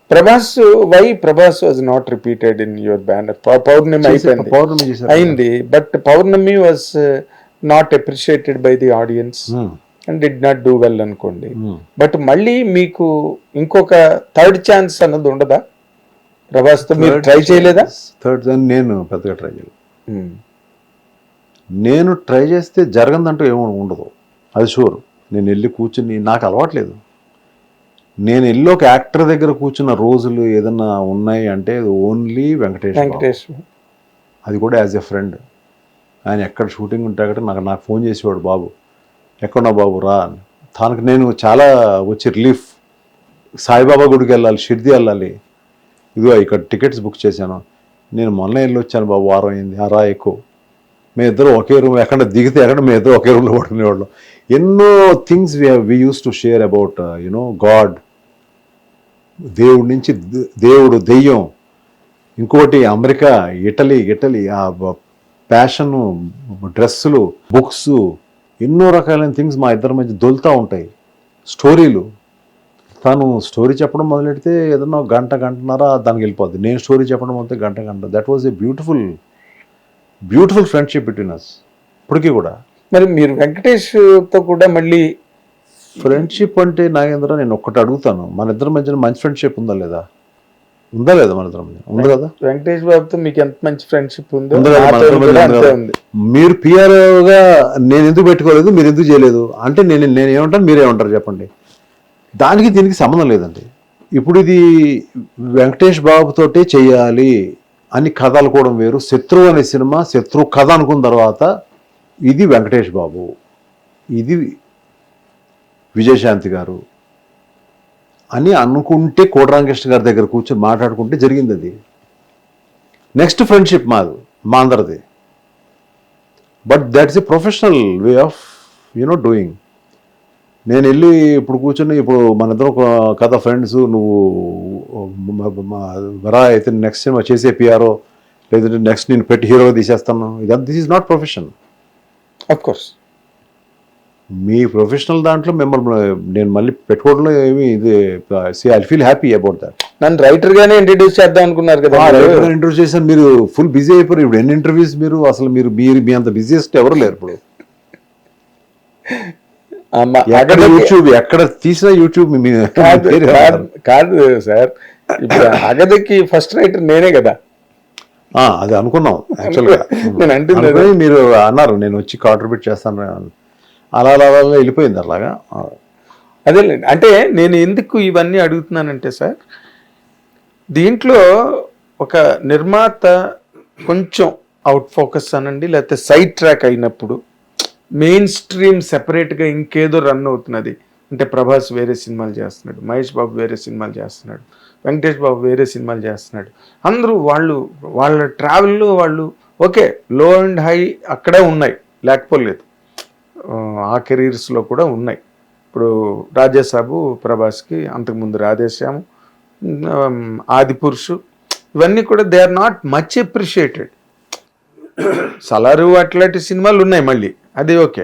Prabhas was not repeated in your banner? Pournami అయిపోయింది అయింది, but Pournami was not appreciated by the audience and did not do well అనుకోండి. But మళ్ళీ మీకు ఇంకొక third chance అన్నది ఉండదా ప్రభాస్ తో? మీరు ట్రై చేయలేదా? థర్డ్ నేను పెద్దగా ట్రై చేయలేదు. నేను ట్రై చేస్తే జరగదంటూ ఏమో ఉండదు, అది షూర్. నేను వెళ్ళి కూర్చుని, నాకు అలవాట్లేదు. నేను వెళ్ళి ఒక యాక్టర్ దగ్గర కూర్చున్న రోజులు ఏదన్నా ఉన్నాయి అంటే ఓన్లీ వెంకటేష్. అది కూడా యాజ్ ఎ ఫ్రెండ్. ఆయన ఎక్కడ షూటింగ్ ఉంటే అక్కడ నాకు ఫోన్ చేసేవాడు, బాబు ఎక్కడున్నా బాబు రా అని. తనకు నేను చాలా వచ్చి రిలీఫ్. సాయిబాబా గుడికి వెళ్ళాలి, షిర్ది వెళ్ళాలి, ఇదిగో ఇక్కడ టికెట్స్ బుక్ చేశాను, నేను మొన్న వెళ్ళి వచ్చాను బాబు, వారం అయింది, రా ఎక్కువ. మేము ఇద్దరు ఒకే రూమ్, ఎక్కడ దిగితే ఎక్కడ మేము ఇద్దరు ఒకే రూమ్లో పడుకునేవాళ్ళం. ఎన్నో things we use to share about God. దేవుడి నుంచి దేవుడు, దెయ్యం, ఇంకోటి అమెరికా, ఇటలీ ఆ ప్యాషను, డ్రెస్సులు, బుక్స్, ఎన్నో రకాలైన థింగ్స్ మా ఇద్దరి మధ్య దొలుతూ ఉంటాయి. స్టోరీలు, తను స్టోరీ చెప్పడం మొదలెడితే ఏదన్నా గంటన్నర దానికి వెళ్ళిపోద్ది. నేను స్టోరీ చెప్పడం మొదలైతే గంట. That was a beautiful friendship between us ఇప్పటికీ కూడా. మరి మీరు వెంకటేష్తో కూడా మళ్ళీ ఫ్రెండ్షిప్ అంటే నాగేంద్ర, నేను ఒక్కటి అడుగుతాను, మన ఇద్దరి మధ్యన మంచి ఫ్రెండ్షిప్ ఉందా లేదా మన ఇద్దరి మధ్య? ఉంది కదా. వెంకటేష్ బాబుతో మీకు ఎంత మంచి ఫ్రెండ్షిప్ ఉందో మీరు పిఆర్ఓగా నేను ఎందుకు పెట్టుకోలేదు, మీరు ఎందుకు చేయలేదు అంటే నేను ఏమంటాను, మీరేమంటారు చెప్పండి. దానికి దీనికి సంబంధం లేదండి. ఇప్పుడు ఇది వెంకటేష్ బాబుతోటే చెయ్యాలి అని కథ అనుకోవడం వేరు. శత్రువు అనే సినిమా శత్రు కథ అనుకున్న తర్వాత ఇది వెంకటేష్ బాబు, ఇది విజయశాంతి గారు అని అనుకుంటే కోటరామకృష్ణ గారి దగ్గర కూర్చొని మాట్లాడుకుంటే జరిగింది అది. నెక్స్ట్ ఫ్రెండ్షిప్ మా అందరిది. But that's a professional way of doing. నేను వెళ్ళి ఇప్పుడు కూర్చొని, ఇప్పుడు మన ఇద్దరు కథ ఫ్రెండ్స్, నువ్వు రా అయితే నెక్స్ట్ సినిమా చేసే పిఆర్ఓ, లేదంటే నెక్స్ట్ నేను పెట్టి హీరోగా తీసేస్తాను, ఇదంతా this is not profession. Of course me professional దాంట్లో మిమ్మల్ని నేను మళ్ళీ పెట్టుకోవడంలో ఏమి ఇది I feel happy about that. నన్ను రైటర్ గానే ఇంట్రడ్యూస్ చేద్దాం అనుకున్నారు కదా. ఇంట్రడ్యూస్ చేశాను, మీరు ఫుల్ బిజీ అయిపోయారు. ఇప్పుడు ఎన్ని ఇంటర్వ్యూస్ మీరు అసలు మీ అంత బిజీయెస్ట్ ఎవరు లేరు ఇప్పుడు. యూట్యూబ్ ఎక్కడ తీసినా యూట్యూబ్ కాదు సార్. ఇప్పుడు అగదకి ఫస్ట్ రైటర్ నేనే కదా. అది అనుకున్నాం యాక్చువల్గా. నేను అంటే మీరు అన్నారు నేను వచ్చి కాంట్రిబ్యూట్ చేస్తాను, అలా వెళ్ళిపోయింది అలాగా. అదేలేండి. అంటే నేను ఎందుకు ఇవన్నీ అడుగుతున్నానంటే సార్, దీంట్లో ఒక నిర్మాత కొంచెం అవుట్ ఫోకస్ అనండి, లేకపోతే సైడ్ ట్రాక్ అయినప్పుడు మెయిన్ స్ట్రీమ్ సెపరేట్గా ఇంకేదో రన్ అవుతున్నది అంటే, ప్రభాస్ వేరే సినిమాలు చేస్తున్నాడు, మహేష్ బాబు వేరే సినిమాలు చేస్తున్నాడు, వెంకటేష్ బాబు వేరే సినిమాలు చేస్తున్నాడు, అందరూ వాళ్ళ ట్రావెల్లో వాళ్ళు ఓకే, లో అండ్ హై అక్కడే ఉన్నాయి, లేకపోలేదు, ఆ కెరీర్స్లో కూడా ఉన్నాయి. ఇప్పుడు రాజాసాబు ప్రభాస్కి, అంతకుముందు రాధేశ్యాము, ఆదిపురుషు, ఇవన్నీ కూడా they are not much appreciated. Salaar అట్లాంటి సినిమాలు ఉన్నాయి మళ్ళీ, అది ఓకే.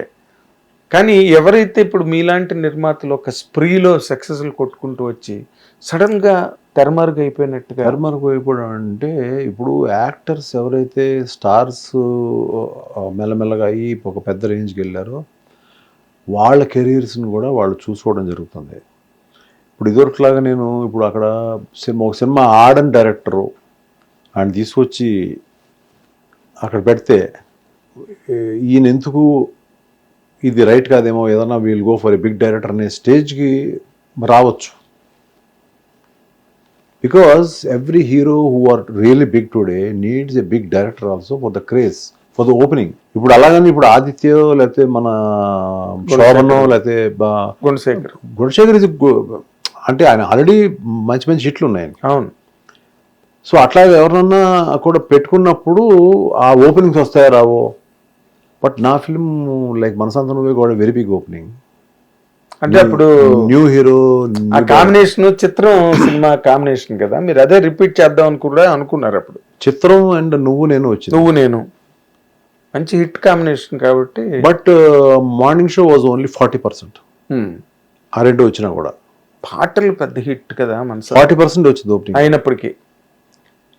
కానీ ఎవరైతే ఇప్పుడు మీలాంటి నిర్మాతలు ఒక స్ప్రీలో సక్సెస్లు కొట్టుకుంటూ వచ్చి సడన్గా తెరమరుగు అయిపోయినట్టుగా. తెరమరుగు అయిపోవడం అంటే, ఇప్పుడు యాక్టర్స్ ఎవరైతే స్టార్స్ మెల్లమెల్లగా అయ్యి ఒక పెద్ద రేంజ్కి వెళ్ళారో వాళ్ళ కెరీర్స్ని కూడా వాళ్ళు చూసుకోవడం జరుగుతుంది. ఇప్పుడు ఇదివరకులాగా నేను ఇప్పుడు అక్కడ ఒక సినిమా ఆడని డైరెక్టరు ఆయన తీసుకొచ్చి అక్కడ పెడితే ఈయన ఎందుకు ఇది రైట్ కాదేమో, ఏదన్నా will go for a big director అనే స్టేజ్కి రావచ్చు. Because every hero who are really big today needs a big director also for the craze, for the opening. ఇప్పుడు అలాగని ఇప్పుడు ఆదిత్యో లేకపోతే మన శోభనో లేకపోతే గుణశేఖర్ ఇది అంటే ఆయన ఆల్రెడీ మంచి మంచి హిట్లు ఉన్నాయి. అవును. సో అట్లాగే ఎవరినన్నా కూడా పెట్టుకున్నప్పుడు ఆ ఓపెనింగ్స్ వస్తాయో రావో. బట్ నా ఫిల్మ్ లైక్ మనసంత నువ్వే కూడా వెరీ బిగ్ ఓపెనింగ్. అంటే అప్పుడు న్యూ హీరో కాంబినేషన్, చిత్రం సినిమా కాంబినేషన్ కదా, మీరు అదే రిపీట్ చేద్దాం కూడా అనుకున్నారు అప్పుడు. చిత్రం అండ్ నువ్వు నేను వచ్చింది. నువ్వు నేను మంచి హిట్ కాంబినేషన్ కాబట్టి. But morning show was only 40%. ఆ రెండు వచ్చినా కూడా పాటలు పెద్ద హిట్ కదా మన 40% వచ్చింది ఓపెనింగ్. అయినప్పటికీ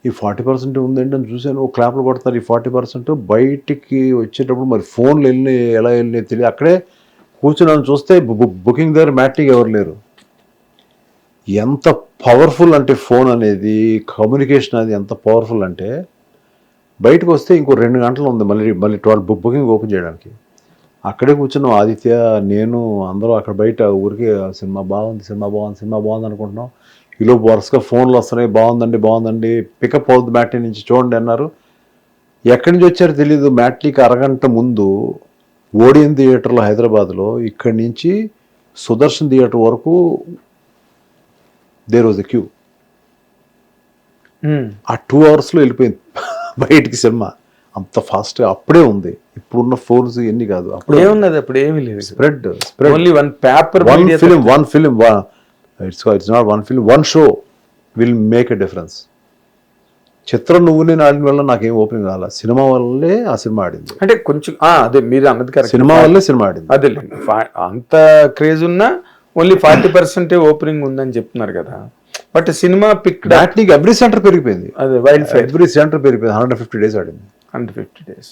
ఈ 40% ఉందండి అని చూశాను, క్లాప్లు కొడతారు. ఈ 40% బయటికి వచ్చేటప్పుడు మరి ఫోన్లు ఎలా వెళ్ళినాయి తెలియదు. అక్కడే కూర్చున్నాను చూస్తే బుకింగ్ దగ్గర మ్యాట్కి ఎవరు లేరు. ఎంత పవర్ఫుల్ అంటే ఫోన్ అనేది, కమ్యూనికేషన్ అనేది ఎంత పవర్ఫుల్ అంటే, బయటకు వస్తే ఇంకో 2 గంటలు ఉంది మళ్ళీ 12 బుకింగ్ ఓపెన్ చేయడానికి. అక్కడే కూర్చున్నాం ఆదిత్య, నేను, అందరూ అక్కడ బయట ఊరికే సినిమా బాగుంది అనుకుంటున్నాం. ఈలోపు వరుసగా ఫోన్లు వస్తున్నాయి, బాగుందండి పికప్ అవుతుంది మ్యాట్నీ నుంచి చూడండి అన్నారు. ఎక్కడి నుంచి వచ్చారో తెలియదు. మ్యాట్లీకి అరగంట ముందు ఓడియన్ థియేటర్లో హైదరాబాద్లో ఇక్కడి నుంచి సుదర్శన్ థియేటర్ వరకు దేర్ వాజ్ ఎ క్యూ. ఆ 2 అవర్స్లో వెళ్ళిపోయింది బయటికి సినిమా. అంత ఫాస్ట్గా అప్పుడే ఉంది. ఇప్పుడున్న ఫోన్స్ ఎన్ని కాదు, అప్పుడే ఏమున్నది, అప్పుడు ఏమీ లేదు. Spread only one paper, one film it's not one film, one show will make a difference. చిత్రం నువ్వు నేను ఆడిన వల్ల నాకేం ఓపెనింగ్ రాల, సినిమా వల్లే ఆ సినిమా ఆడింది. అంటే కొంచెం అదే మీరు అన్నది కరెక్ట్, సినిమా వల్లే సినిమా ఆడింది. అదే అంత క్రేజ్ ఉన్నా ఓన్లీ 40% ఓపెనింగ్ ఉందని చెప్తున్నారు కదా. బట్ సినిమా పిక్ మ్యాట్నీకి ఎవ్రీ సెంటర్ పెరిగిపోయింది. అదే వైల్డ్ ఫైర్ ఎవ్రీ సెంటర్ పెరిగిపోయింది. 150 days ఆడింది. 150 days.